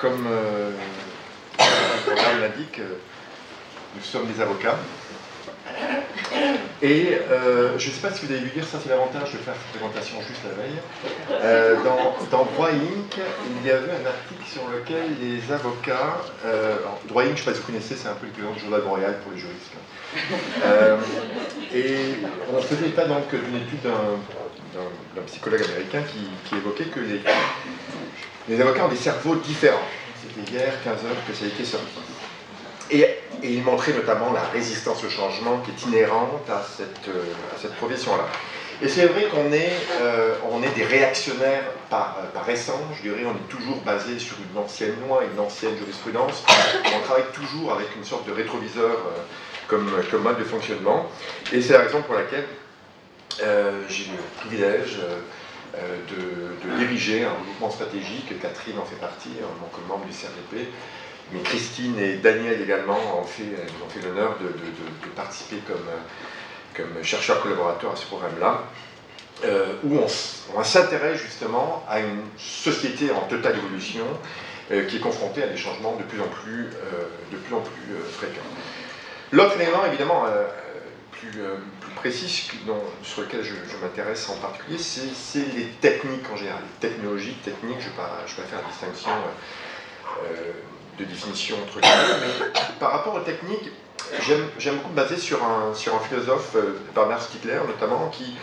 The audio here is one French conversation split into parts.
comme le programme l'indique, nous sommes des avocats. Et je ne sais pas si vous avez vu dire, ça c'est l'avantage de faire cette présentation juste la veille. Dans Droit Inc., il y avait un article sur lequel les avocats... Droit Inc., je ne sais pas si vous connaissez, c'est un peu l'équivalent du Journal de Montréal pour les juristes. Et on faisait état donc d'une étude d'un psychologue américain qui évoquait que les avocats ont des cerveaux différents. C'était hier, 15 heures, que ça a été sorti. Et il montrait notamment la résistance au changement qui est inhérente à cette profession-là. Et c'est vrai qu'on est des réactionnaires par essence, je dirais, on est toujours basé sur une ancienne loi, une ancienne jurisprudence. On travaille toujours avec une sorte de rétroviseur comme mode de fonctionnement. Et c'est la raison pour laquelle j'ai le privilège de diriger un mouvement stratégique. Catherine en fait partie, comme membre du CRDP. Mais Christine et Daniel également ont fait l'honneur de participer comme chercheurs collaborateurs à ce programme-là, où on s'intéresse justement à une société en totale évolution qui est confrontée à des changements de plus en plus fréquents. L'autre élément, évidemment, plus précis, sur lequel je m'intéresse en particulier, c'est les techniques en général, les technologies, techniques, je ne vais pas faire la distinction de définition entre les deux, mais par rapport aux techniques, j'aime beaucoup me baser sur un philosophe, Bernard Stiegler notamment, qui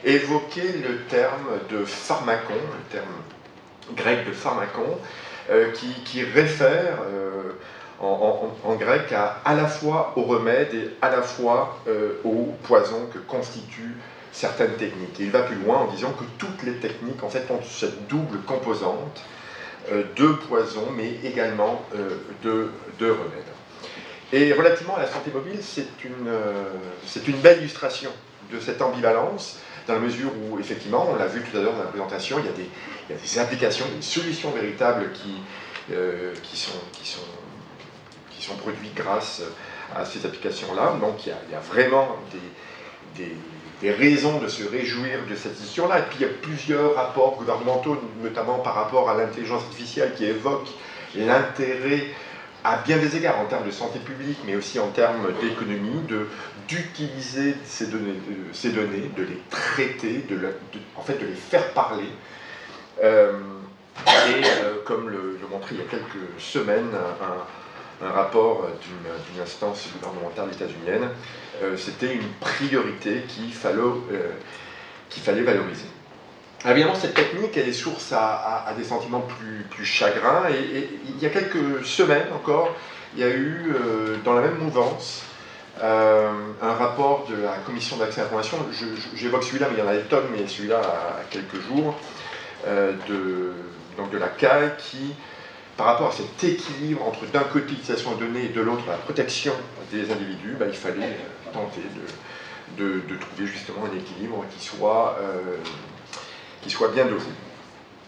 évoquait le terme de pharmacon, le terme grec de pharmacon, qui réfère en grec à la fois au remède et à la fois au poison que constituent certaines techniques. Et il va plus loin en disant que toutes les techniques en fait ont cette double composante de poison, mais également de remède. Et relativement à la santé mobile, c'est une belle illustration de cette ambivalence, dans la mesure où, effectivement, on l'a vu tout à l'heure dans la présentation, il y a des applications, des solutions véritables qui sont produites grâce à ces applications-là. Donc il y a vraiment des raisons de se réjouir de cette décision-là. Et puis il y a plusieurs rapports gouvernementaux, notamment par rapport à l'intelligence artificielle, qui évoquent l'intérêt, à bien des égards, en termes de santé publique, mais aussi en termes d'économie, d'utiliser ces données, de les traiter, en fait de les faire parler. Comme le montrait il y a quelques semaines un rapport d'une instance gouvernementale états-unienne, c'était une priorité qu'il fallait valoriser. Évidemment, cette technique, elle est source à des sentiments plus chagrins, et il y a quelques semaines encore, il y a eu, dans la même mouvance, un rapport de la Commission d'accès à l'information, j'évoque celui-là, mais il y en a des tonnes, mais celui-là à quelques jours, donc de la CAI, qui, par rapport à cet équilibre entre d'un côté l'utilisation de données et de l'autre la protection des individus, il fallait tenter de trouver justement un équilibre qui soit bien dosé.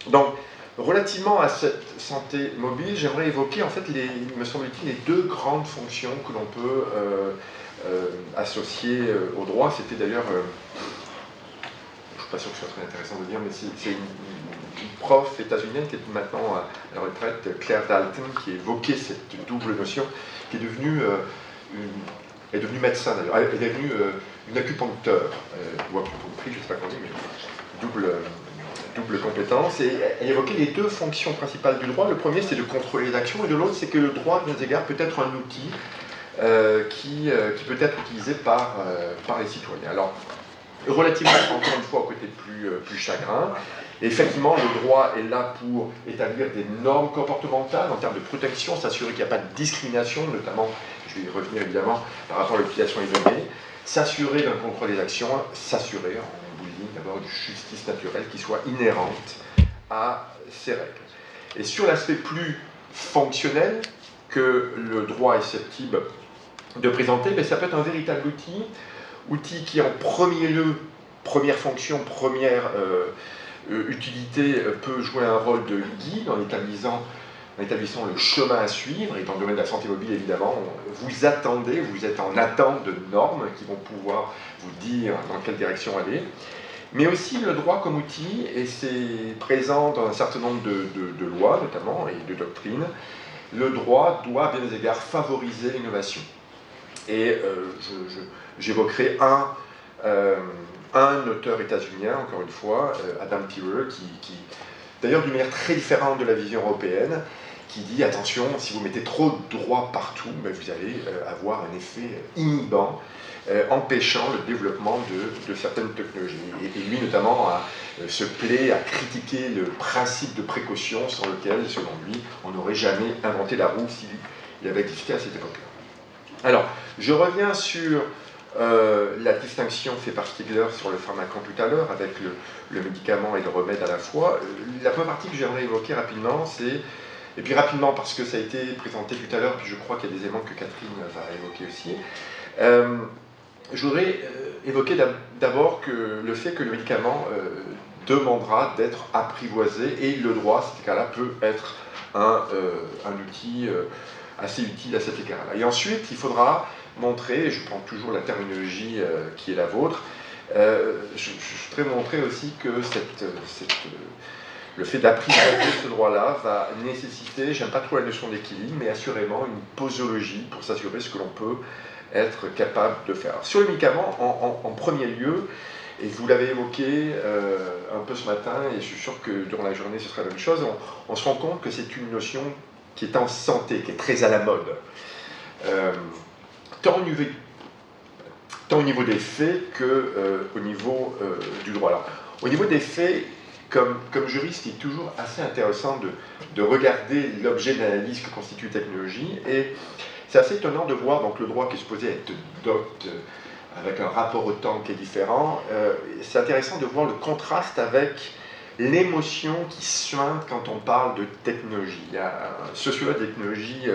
Donc, relativement à cette santé mobile, j'aimerais évoquer, en fait, me semble-t-il, les deux grandes fonctions que l'on peut associer au droit. C'était d'ailleurs, je ne suis pas sûr que ce soit très intéressant de dire, mais c'est une prof états-unienne qui est maintenant à la retraite, Claire Dalton, qui évoquait cette double notion, qui est devenue médecin d'ailleurs, elle est devenue une acupuncteur, ou acupunctrice, je ne sais pas comment dire, mais double compétence, et elle évoquait les deux fonctions principales du droit. Le premier, c'est de contrôler les actions, et de l'autre, c'est que le droit, à bien des égards, peut être un outil qui peut être utilisé par les citoyens. Alors, relativement, encore une fois, au côté plus chagrin, et effectivement, le droit est là pour établir des normes comportementales en termes de protection, s'assurer qu'il n'y a pas de discrimination, notamment, je vais y revenir évidemment, par rapport à l'utilisation des données, s'assurer d'un contrôle des actions, s'assurer, en bout de ligne, d'avoir une justice naturelle qui soit inhérente à ces règles. Et sur l'aspect plus fonctionnel que le droit est susceptible de présenter, ça peut être un véritable outil qui en premier lieu, première fonction, première utilité, peut jouer un rôle de guide en établissant le chemin à suivre. Et dans le domaine de la santé mobile, évidemment, vous êtes en attente de normes qui vont pouvoir vous dire dans quelle direction aller. mais aussi le droit comme outil, et c'est présent dans un certain nombre de lois notamment, et de doctrines. Le droit doit à bien des égards favoriser l'innovation. Et j'évoquerai un auteur états-unien, encore une fois, Adam Thierer, qui d'ailleurs d'une manière très différente de la vision européenne, qui dit attention, si vous mettez trop de droit partout, ben vous allez avoir un effet inhibant, empêchant le développement de certaines technologies. Et lui notamment se plaît à critiquer le principe de précaution sans lequel, selon lui, on n'aurait jamais inventé la roue s'il avait existé à cette époque-là. Alors, je reviens sur la distinction faite par Stigler sur le pharmacon tout à l'heure, avec le médicament et le remède à la fois. La première partie que j'aimerais évoquer rapidement, c'est, et puis rapidement parce que ça a été présenté tout à l'heure, puis je crois qu'il y a des éléments que Catherine va évoquer aussi, je voudrais évoquer d'abord le fait que le médicament demandera d'être apprivoisé, et le droit, à cet égard-là, peut être un outil assez utile à cet égard-là. Et ensuite, il faudra montrer, et je prends toujours la terminologie qui est la vôtre, je voudrais montrer aussi que le fait d'apprivoiser ce droit-là va nécessiter, j'aime pas trop la notion d'équilibre, mais assurément une posologie pour s'assurer ce que l'on peut être capable de faire. Alors, sur le médicament, en premier lieu, et vous l'avez évoqué un peu ce matin, et je suis sûr que durant la journée ce sera la même chose, on se rend compte que c'est une notion qui est en santé, qui est très à la mode. Tant au niveau des faits qu'au niveau du droit. Alors, au niveau des faits, comme juriste, il est toujours assez intéressant de regarder l'objet d'analyse que constitue une technologie, et c'est assez étonnant de voir donc, le droit qui est supposé être docte, avec un rapport au temps qui est différent. C'est intéressant de voir le contraste avec l'émotion qui suinte quand on parle de technologie. Il y a un sociologue de technologie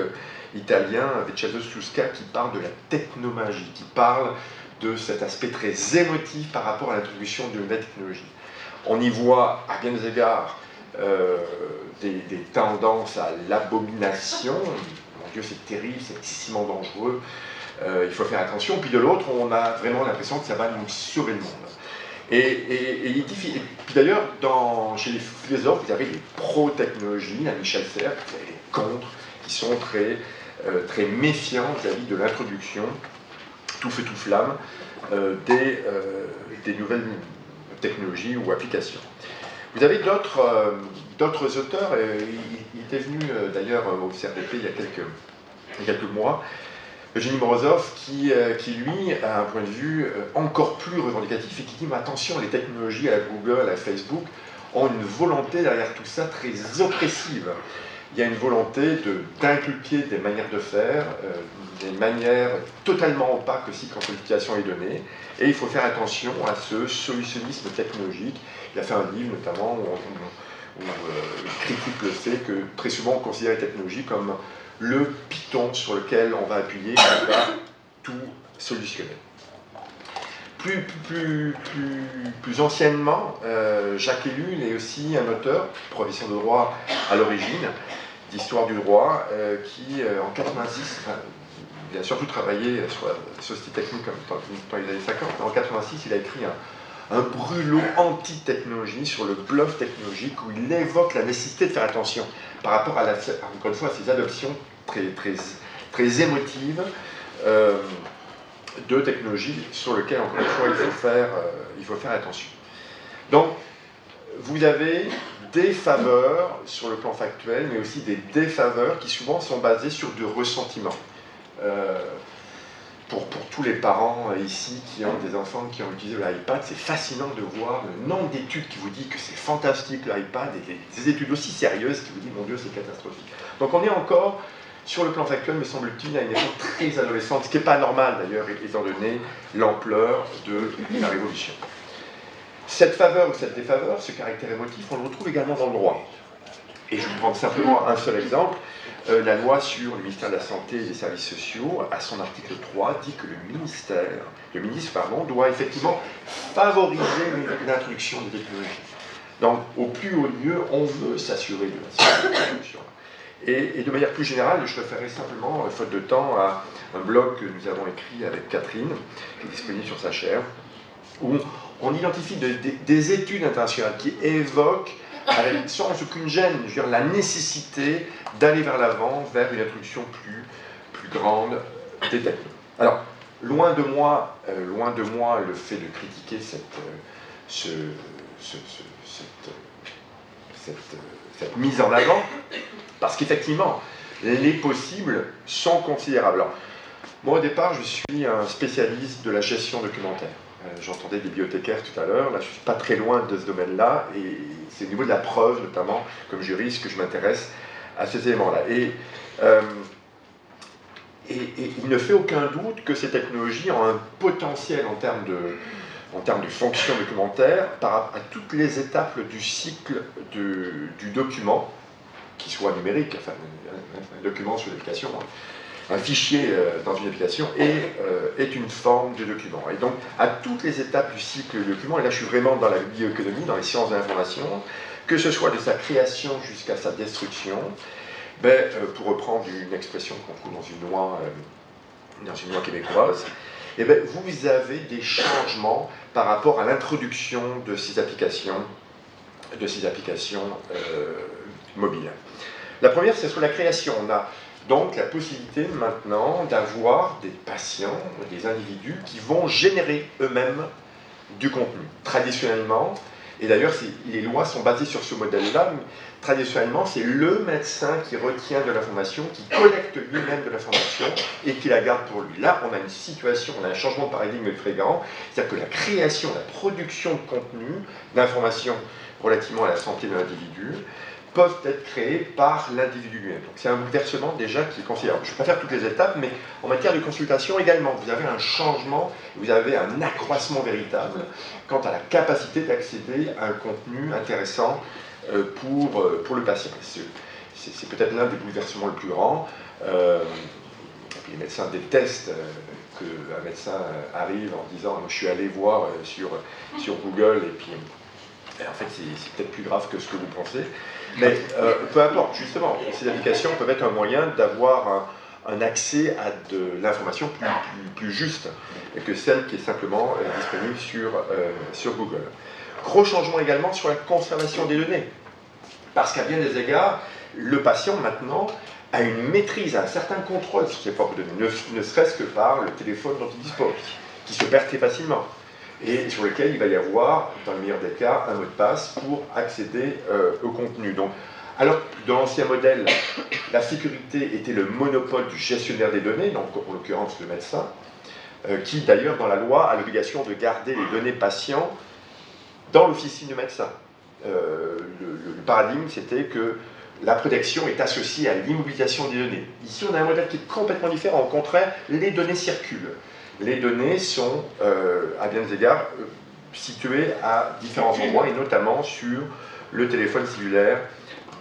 italien, Vincenzo Susca, qui parle de la technomagie, qui parle de cet aspect très émotif par rapport à l'introduction de nouvelles technologies. On y voit, à bien des égards, des tendances à l'abomination. Mon Dieu, c'est terrible, c'est excessivement dangereux, il faut faire attention. Puis de l'autre, on a vraiment l'impression que ça va nous sauver le monde. Et puis d'ailleurs, chez les philosophes, vous avez les pro-technologies, la Michel Serres, vous avez les contre, qui sont très méfiants vis-à-vis de l'introduction, tout feu tout flamme, des nouvelles technologies ou applications. Vous avez d'autres auteurs, il était venu d'ailleurs au CRDP il y a quelques mois, Eugénie Morozov, qui lui a un point de vue encore plus revendicatif et qui dit mais attention, les technologies à la Google, à la Facebook ont une volonté derrière tout ça très oppressive. Il y a une volonté d'inculquer des manières de faire, des manières totalement opaques aussi quand l'utilisation est donnée, et il faut faire attention à ce solutionnisme technologique. Il a fait un livre notamment où il critique le fait que très souvent on considère les technologies comme le piton sur lequel on va appuyer et on va tout solutionner. Plus anciennement, Jacques Ellul est aussi un auteur, professeur de droit à l'origine, d'histoire du droit, qui en 86, il a surtout travaillé sur la société technique dans les années 50, mais en 86 il a écrit un brûlot anti-technologie sur le bluff technologique où il évoque la nécessité de faire attention par rapport encore une fois, à ces adoptions très émotives de technologies sur lesquelles, encore une fois, il faut faire attention. Donc, vous avez des faveurs sur le plan factuel, mais aussi des défaveurs qui souvent sont basées sur du ressentiment. Pour tous les parents ici qui ont des enfants qui ont utilisé l'iPad, c'est fascinant de voir le nombre d'études qui vous disent que c'est fantastique l'iPad, et des études aussi sérieuses qui vous disent mon Dieu, c'est catastrophique. Donc on est encore, sur le plan factuel, me semble-t-il, à une époque très adolescente, ce qui n'est pas normal d'ailleurs, étant donné l'ampleur de la révolution. Cette faveur ou cette défaveur, ce caractère émotif, on le retrouve également dans le droit. Et je vais prendre simplement un seul exemple. La loi sur le ministère de la Santé et des Services sociaux, à son article 3, dit que le ministre doit effectivement favoriser l'introduction des technologies. Donc, au plus haut lieu, on veut s'assurer de l'introduction. Et de manière plus générale, je référerai simplement, faute de temps, à un blog que nous avons écrit avec Catherine, qui est disponible sur sa chaire, où on identifie des études internationales qui évoquent, sans aucune gêne, je veux dire, la nécessité d'aller vers l'avant, vers une introduction plus grande des technos. Alors, loin de moi le fait de critiquer cette mise en avant, parce qu'effectivement, les possibles sont considérables. Alors, moi, au départ, je suis un spécialiste de la gestion documentaire. J'entendais des bibliothécaires tout à l'heure, là je ne suis pas très loin de ce domaine-là, et c'est au niveau de la preuve, notamment, comme juriste, que je m'intéresse à ces éléments-là. Et il ne fait aucun doute que ces technologies ont un potentiel en termes de fonction documentaire à toutes les étapes du cycle du document, qu'il soit numérique, enfin un document sur l'application, un fichier dans une application est une forme de document. Et donc, à toutes les étapes du cycle du document, et là je suis vraiment dans la bioéconomie, dans les sciences de l'information, que ce soit de sa création jusqu'à sa destruction, pour reprendre une expression qu'on trouve dans une loi québécoise, vous avez des changements par rapport à l'introduction de ces applications mobiles. La première, c'est sur la création. On a donc la possibilité maintenant d'avoir des patients, des individus qui vont générer eux-mêmes du contenu. Traditionnellement, et d'ailleurs les lois sont basées sur ce modèle-là, traditionnellement c'est le médecin qui retient de l'information, qui collecte lui-même de l'information et qui la garde pour lui. Là, on a une situation, on a un changement de paradigme très grand, c'est-à-dire que la création, la production de contenu, d'informations relativement à la santé de l'individu, peuvent être créés par l'individu lui-même. Donc c'est un bouleversement déjà qui est considérable. Je ne vais pas faire toutes les étapes, mais en matière de consultation également, vous avez un changement, vous avez un accroissement véritable quant à la capacité d'accéder à un contenu intéressant pour le patient. C'est peut-être l'un des bouleversements le plus grand. Les médecins détestent qu'un médecin arrive en disant « je suis allé voir sur Google » et puis en fait c'est peut-être plus grave que ce que vous pensez. Mais peu importe, justement, ces applications peuvent être un moyen d'avoir un accès à de l'information plus juste que celle qui est simplement disponible sur Google. Gros changement également sur la conservation des données. Parce qu'à bien des égards, le patient maintenant a une maîtrise, a un certain contrôle sur ses propres données, ne serait-ce que par le téléphone dont il dispose, qui se perd très facilement, et sur lequel il va y avoir, dans le meilleur des cas, un mot de passe pour accéder au contenu. Donc, alors que dans l'ancien modèle, la sécurité était le monopole du gestionnaire des données, donc en l'occurrence le médecin, qui d'ailleurs dans la loi a l'obligation de garder les données patients dans l'officine du médecin. Le paradigme, c'était que la protection est associée à l'immobilisation des données. Ici, on a un modèle qui est complètement différent. Au contraire, les données circulent. Les données sont, à bien des égards, situées à différents endroits, et notamment sur le téléphone cellulaire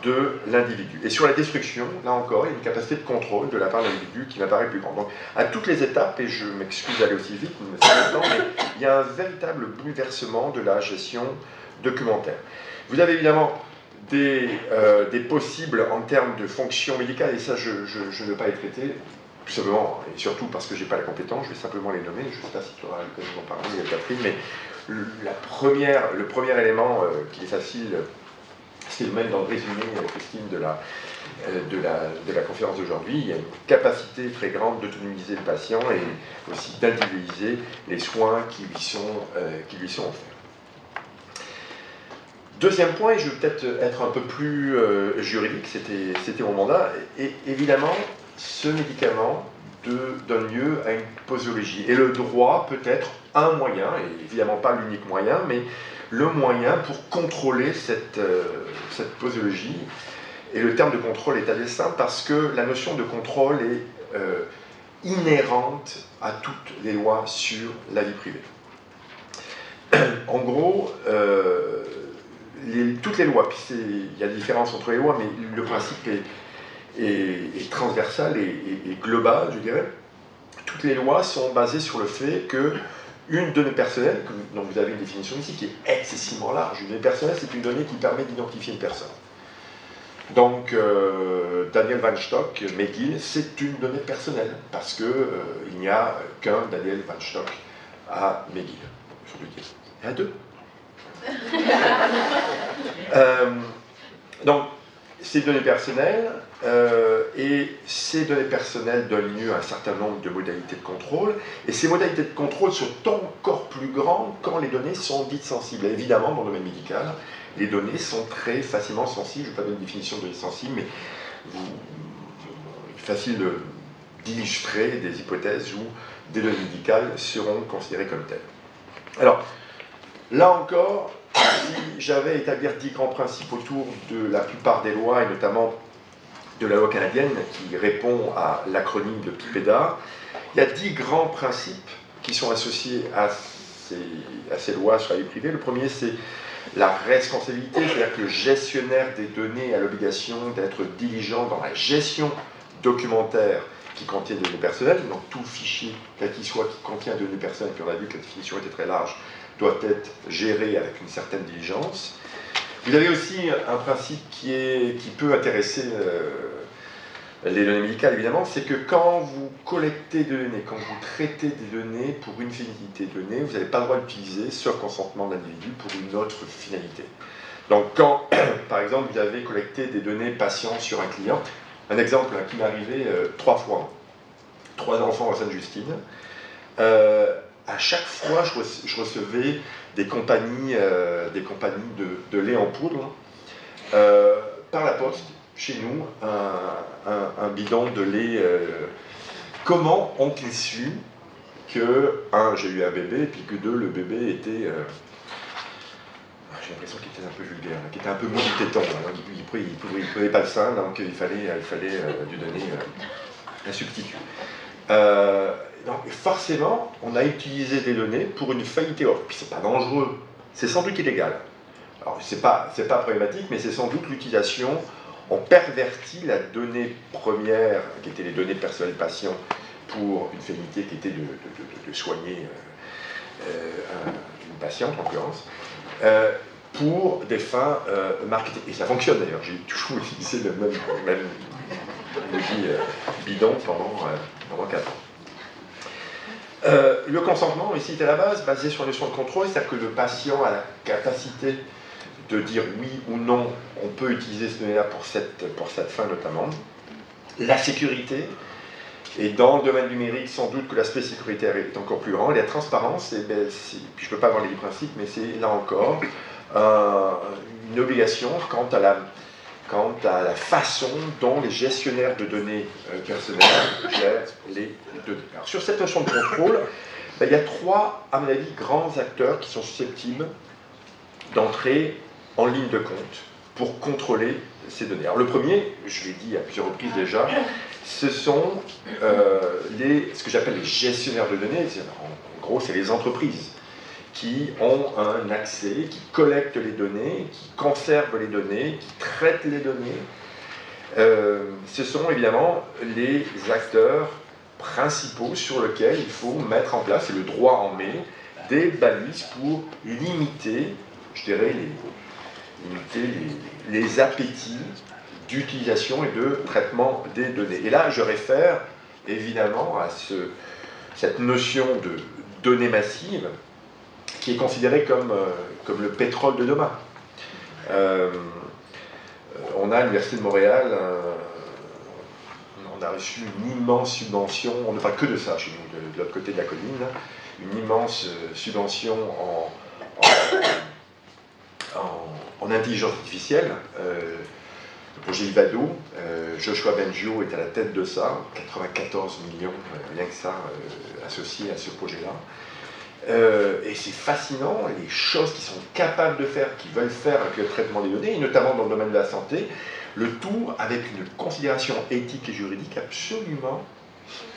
de l'individu. Et sur la destruction, là encore, il y a une capacité de contrôle de la part de l'individu qui m'apparaît plus grande. Donc, à toutes les étapes, et je m'excuse d'aller aussi vite, mais il y a un véritable bouleversement de la gestion documentaire. Vous avez évidemment des possibles en termes de fonctions médicales, et ça, je ne vais pas les traiter, tout simplement, et surtout parce que je n'ai pas la compétence, je vais simplement les nommer, je ne sais pas si tu auras l'occasion d'en parler, Catherine, mais le premier élément qui est facile, c'est même dans le résumé, Christine, de la conférence d'aujourd'hui, il y a une capacité très grande d'autonomiser le patient et aussi d'individualiser les soins qui lui sont offerts. Deuxième point, et je vais peut-être être un peu plus juridique, c'était mon mandat, et évidemment, ce médicament donne lieu à une posologie. Et le droit peut être un moyen, et évidemment pas l'unique moyen, mais le moyen pour contrôler cette posologie. Et le terme de contrôle est assez simple parce que la notion de contrôle est inhérente à toutes les lois sur la vie privée. En gros, toutes les lois, puis il y a des différences entre les lois, mais le principe est transversal et global, je dirais. Toutes les lois sont basées sur le fait qu'une donnée personnelle, dont vous avez une définition ici qui est excessivement large, une donnée personnelle, c'est une donnée qui permet d'identifier une personne. Donc, Daniel Van Stock, McGill, c'est une donnée personnelle, parce qu'il n'y a qu'un Daniel Van Stock à McGill. Il y en a deux. Donc, ces données personnelles, et ces données personnelles donnent lieu à un certain nombre de modalités de contrôle, et ces modalités de contrôle sont encore plus grandes quand les données sont dites sensibles. Et évidemment, dans le domaine médical, les données sont très facilement sensibles. Je ne vais pas donner une définition de données sensibles, mais il est facile d'illustrer des hypothèses où des données médicales seront considérées comme telles. Alors, là encore, si j'avais à établir 10 grands principes autour de la plupart des lois, et notamment de la loi canadienne qui répond à l'acronyme de PIPEDA, il y a 10 grands principes qui sont associés à ces lois sur la vie privée. Le premier, c'est la responsabilité, c'est-à-dire que le gestionnaire des données a l'obligation d'être diligent dans la gestion documentaire qui contient des données personnelles. Donc tout fichier, quel qu'il soit, qui contient des données personnelles, puis on a vu que la définition était très large, doit être géré avec une certaine diligence. Vous avez aussi un principe qui peut intéresser les données médicales, évidemment, c'est que quand vous collectez des données, quand vous traitez des données pour une finalité donnée, vous n'avez pas le droit d'utiliser ce consentement de l'individu pour une autre finalité. Donc quand, par exemple, vous avez collecté des données patients sur un client, un exemple qui m'est arrivé 3 fois, 3 enfants à Sainte-Justine, à chaque fois, je recevais des compagnies de lait en poudre par la poste, chez nous, un bidon de lait. Comment ont-ils su que, 1, j'ai eu un bébé, et puis que 2, le bébé était... j'ai l'impression qu'il était un peu vulgaire, qu'il était un peu mou du téton. Il ne prenait pas le sein, donc il fallait lui donner un substitut. Donc forcément, on a utilisé des données pour une finalité autre. Puis c'est pas dangereux, c'est sans doute illégal. Alors c'est pas problématique, mais c'est sans doute l'utilisation. On pervertit la donnée première, qui était les données personnelles patients, pour une finalité qui était de soigner une patiente en l'occurrence, pour des fins marketing. Et ça fonctionne d'ailleurs. J'ai toujours utilisé le même bidon pendant 4 ans. Le consentement, ici, est à la base basé sur la notion de contrôle, c'est-à-dire que le patient a la capacité de dire oui ou non, on peut utiliser ces données-là pour cette fin notamment. La sécurité, et dans le domaine numérique, sans doute que l'aspect sécuritaire est encore plus grand. Et la transparence, puis je ne peux pas avoir les 10 principes, mais c'est là encore une obligation quant à la façon dont les gestionnaires de données personnelles gèrent les données. Alors, sur cette notion de contrôle, il y a 3, à mon avis, grands acteurs qui sont susceptibles d'entrer en ligne de compte pour contrôler ces données. Alors le premier, je l'ai dit à plusieurs reprises déjà, ce sont ce que j'appelle les gestionnaires de données. En gros, c'est les entreprises qui ont un accès, qui collectent les données, qui conservent les données, qui traitent les données. Ce sont évidemment les acteurs principaux sur lesquels il faut mettre en place, et le droit en met, des balises pour limiter, je dirais, les appétits d'utilisation et de traitement des données. Et là, je réfère évidemment à cette notion de données massives qui est considérée comme le pétrole de demain. On a à l'Université de Montréal, on a reçu une immense subvention, on ne parle que de ça chez nous, de l'autre côté de la colline, une immense subvention en intelligence artificielle. Le projet Ivado, Joshua Bengio est à la tête de ça, 94 millions, rien que ça, associés à ce projet-là. Et c'est fascinant, les choses qu'ils sont capables de faire, qu'ils veulent faire avec le traitement des données, et notamment dans le domaine de la santé, le tout avec une considération éthique et juridique absolument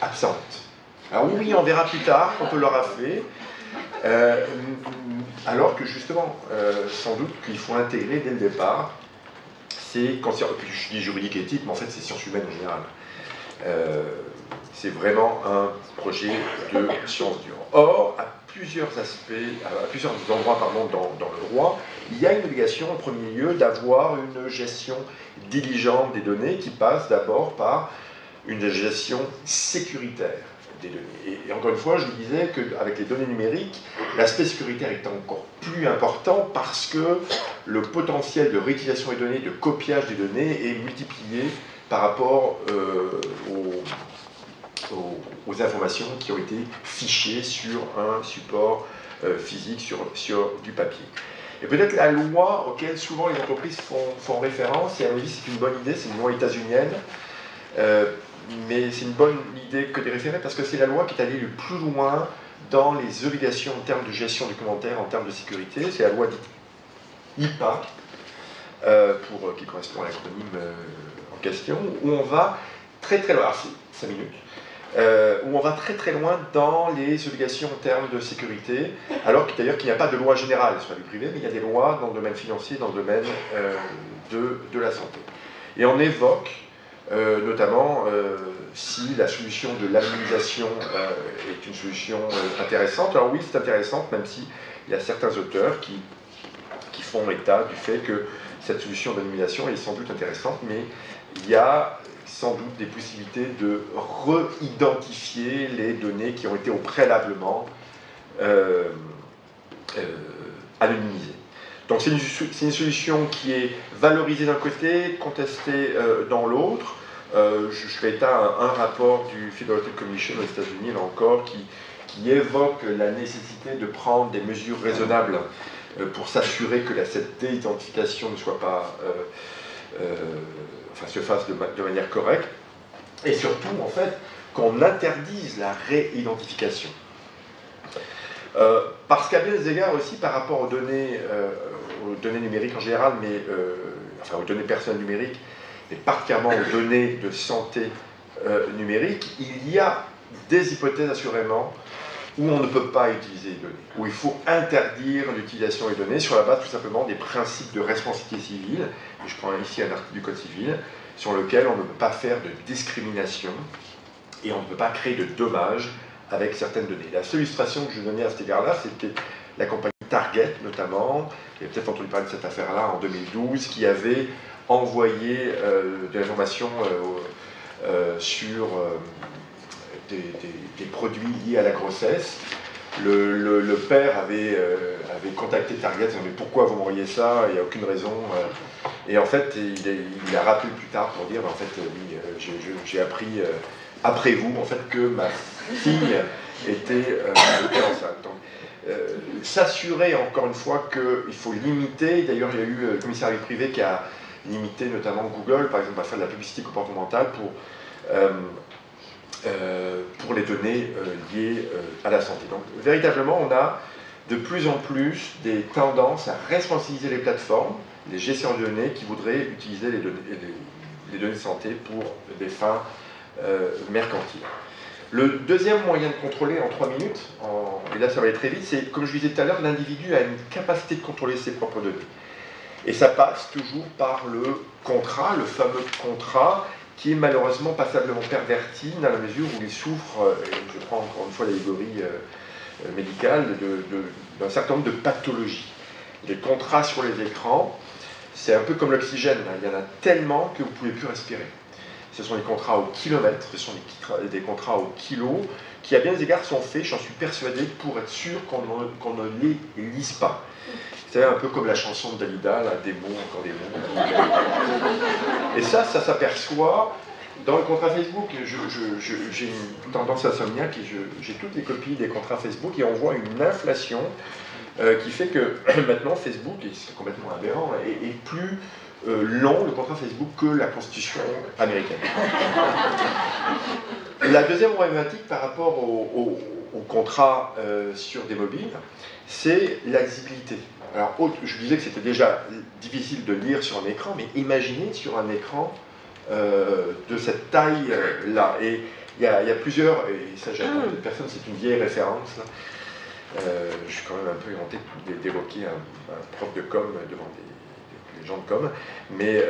absente. Alors oui, on verra plus tard quand on l'aura fait, alors que justement, sans doute qu'il faut intégrer dès le départ, je dis juridique et éthique, mais en fait c'est sciences humaines en général. C'est vraiment un projet de sciences dures. Or, à plusieurs endroits dans le droit, il y a une obligation en premier lieu d'avoir une gestion diligente des données qui passe d'abord par une gestion sécuritaire des données. Et encore une fois, je vous disais qu'avec les données numériques, l'aspect sécuritaire est encore plus important parce que le potentiel de réutilisation des données, de copiage des données est multiplié par rapport aux informations qui ont été fichées sur un support physique, sur du papier. Et peut-être la loi auquel souvent les entreprises font référence, et à mon avis c'est une bonne idée, c'est une loi états-unienne, mais c'est une bonne idée que de référer parce que c'est la loi qui est allée le plus loin dans les obligations en termes de gestion documentaire, en termes de sécurité. C'est la loi dite IPA, qui correspond à l'acronyme en question, où on va très très loin, alors c'est 5 minutes, où on va très très loin dans les obligations en termes de sécurité, alors d'ailleurs qu'il n'y a pas de loi générale sur la vie privée, mais il y a des lois dans le domaine financier, dans le domaine de la santé. Et on évoque notamment si la solution de l'anonymisation est une solution intéressante. Alors oui, c'est intéressante, même s'il y a certains auteurs qui font état du fait que cette solution d'anonymisation est sans doute intéressante, mais il y a sans doute des possibilités de re-identifier les données qui ont été au préalablement anonymisées. Donc c'est une solution qui est valorisée d'un côté, contestée dans l'autre. Je fais état à un rapport du Federal Trade Commission aux États-Unis, là encore, qui évoque la nécessité de prendre des mesures raisonnables pour s'assurer que cette déidentification ne soit pas, se fasse de manière correcte, et surtout, en fait, qu'on interdise la réidentification. Parce qu'à bien des égards aussi, par rapport aux données numériques en général, mais aux données personnelles numériques, et particulièrement aux données de santé numérique, il y a des hypothèses assurément où on ne peut pas utiliser les données, où il faut interdire l'utilisation des données sur la base tout simplement des principes de responsabilité civile. Et je prends ici un article du Code civil sur lequel on ne peut pas faire de discrimination et on ne peut pas créer de dommages avec certaines données. La seule illustration que je donnais à cet égard-là, c'était la compagnie Target notamment, vous avez peut-être entendu parler de cette affaire-là en 2012, qui avait envoyé de l'information sur des produits liés à la grossesse. Le père avait contacté Target, il mais pourquoi vous m'envoyez ça, il n'y a aucune raison. Et en fait, il a rappelé plus tard pour dire, en fait, oui, j'ai appris après vous, en fait, que ma fille était enceinte. Donc, s'assurer, encore une fois, qu'il faut limiter, d'ailleurs, il y a eu le commissaire à la vie privée qui a limité notamment Google, par exemple, à faire de la publicité comportementale pour les données liées à la santé. Donc, véritablement, on a de plus en plus des tendances à responsabiliser les plateformes, les gestionnaires de données qui voudraient utiliser les données de santé pour des fins mercantiles. Le deuxième moyen de contrôler en 3 minutes, et là ça va aller très vite, c'est, comme je disais tout à l'heure, l'individu a une capacité de contrôler ses propres données. Et ça passe toujours par le contrat, le fameux contrat, qui est malheureusement passablement perverti dans la mesure où il souffre, et je prends encore une fois l'allégorie médicale, d'un certain nombre de pathologies. Les contrats sur les écrans, c'est un peu comme l'oxygène, il y en a tellement que vous ne pouvez plus respirer. Ce sont des contrats au kilomètre, ce sont des contrats au kilo, qui à bien des égards sont faits, j'en suis persuadé, pour être sûr qu'on ne les lise pas. C'est un peu comme la chanson de Dalida, là, des mots, encore des mots. Et ça s'aperçoit dans le contrat Facebook. J'ai une tendance insomniaque et j'ai toutes les copies des contrats Facebook et on voit une inflation qui fait que maintenant Facebook, et c'est complètement aberrant, est plus long, le contrat Facebook, que la Constitution américaine. La deuxième problématique par rapport au contrat sur des mobiles, c'est la lisibilité. Alors, je disais que c'était déjà difficile de lire sur un écran, mais imaginez sur un écran de cette taille-là. Et il y a plusieurs, et ça j'attends de personne, c'est une vieille référence. Je suis quand même un peu honté d'évoquer un prof de com devant des gens de com, mais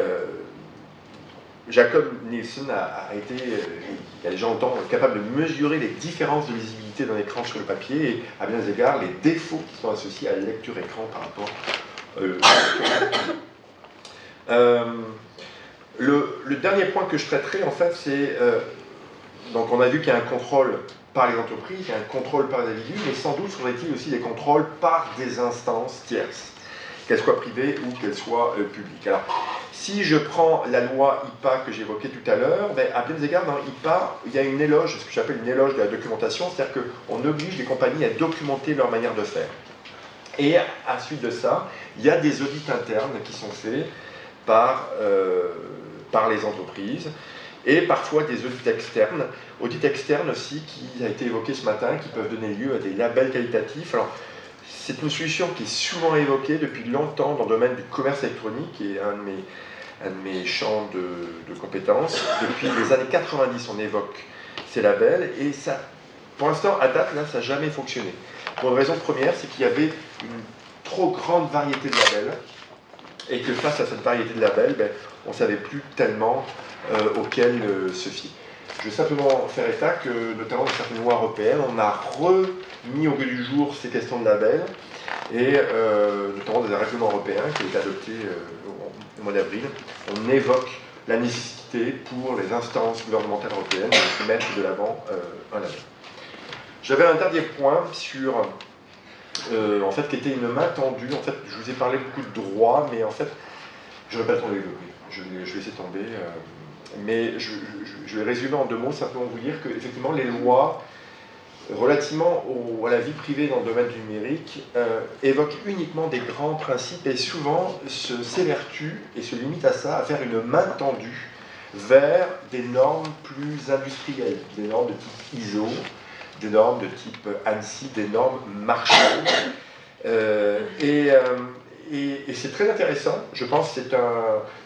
Jacob Nielsen a été, il y a des gens longtemps, capable de mesurer les différences de lisibilité d'un écran sur le papier et à bien des égards les défauts qui sont associés à la lecture écran par rapport le dernier point que je traiterai en fait c'est Donc on a vu qu'il y a un contrôle par les entreprises, il y a un contrôle par les individus, mais sans doute faudrait-il aussi des contrôles par des instances tierces, qu'elles soient privées ou qu'elles soient publiques. Alors, si je prends la loi IPA que j'évoquais tout à l'heure, ben, à bien des égards, dans IPA, il y a une éloge, ce que j'appelle une éloge de la documentation, c'est-à-dire qu'on oblige les compagnies à documenter leur manière de faire. Et à la suite de ça, il y a des audits internes qui sont faits par les entreprises, et parfois des audits externes aussi, qui a été évoqué ce matin, qui peuvent donner lieu à des labels qualitatifs. Alors, c'est une solution qui est souvent évoquée depuis longtemps dans le domaine du commerce électronique, qui est un de mes champs de compétences. Depuis les années 90, on évoque ces labels, et ça, pour l'instant, à date, là, ça n'a jamais fonctionné. Pour une raison première, c'est qu'il y avait une trop grande variété de labels, et que face à cette variété de labels, ben, on ne savait plus tellement auxquels se fier. Je vais simplement faire état que, notamment dans certaines lois européennes, on a remis au goût du jour ces questions de labels, et notamment dans un règlement européen qui a été adopté au mois d'avril, on évoque la nécessité pour les instances gouvernementales européennes de mettre de l'avant un label. J'avais un dernier point sur, en fait, qui était une main tendue. En fait, je vous ai parlé beaucoup de droit, mais en fait, je n'aurais pas le temps de développer. Je vais laisser tomber. Mais je vais résumer en 2 mots, simplement vous dire que effectivement les lois relativement à la vie privée dans le domaine du numérique évoquent uniquement des grands principes et souvent s'évertuent et se limitent à ça, à faire une main tendue vers des normes plus industrielles, des normes de type ISO, des normes de type ANSI, des normes marchand. Et c'est très intéressant, je pense que c'est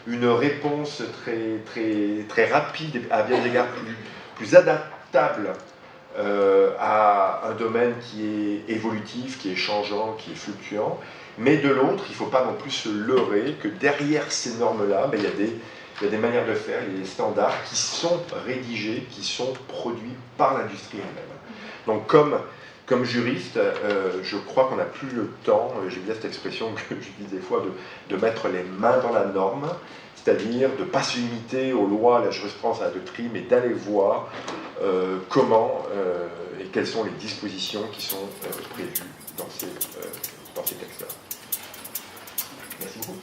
une réponse très rapide, à bien des égards plus adaptable à un domaine qui est évolutif, qui est changeant, qui est fluctuant. Mais de l'autre, il ne faut pas non plus se leurrer que derrière ces normes-là, ben, il y a des manières de faire, il y a des standards qui sont rédigés, qui sont produits par l'industrie elle-même. Donc comme juriste, je crois qu'on n'a plus le temps, j'ai bien cette expression que je dis des fois, de mettre les mains dans la norme, c'est-à-dire de ne pas se limiter aux lois, à la jurisprudence, à la doctrine, mais d'aller voir comment et quelles sont les dispositions qui sont prévues dans ces textes-là. Merci beaucoup.